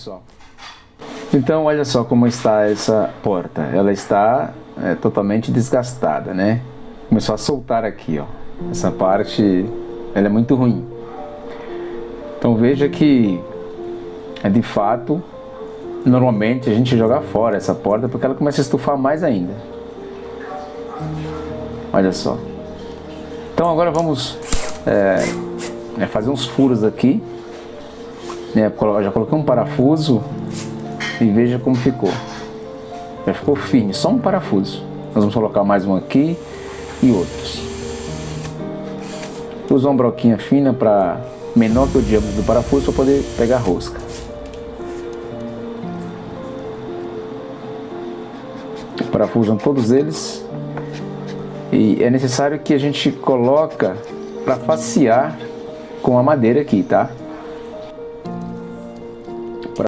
Só. Então olha só como está essa porta. Ela está totalmente desgastada, né? Começou a soltar aqui, ó. Essa parte, ela é muito ruim. Então veja que de fato, normalmente a gente joga fora essa porta porque ela começa a estufar mais ainda. Olha só. Então agora vamos fazer uns furos aqui. Já coloquei um parafuso e veja como ficou. Já ficou firme, só um parafuso. Nós vamos colocar mais um aqui e outros. Usa uma broquinha fina para menor que o diâmetro do parafuso para poder pegar a rosca. Parafusam todos eles e é necessário que a gente coloca para facear com a madeira aqui, tá?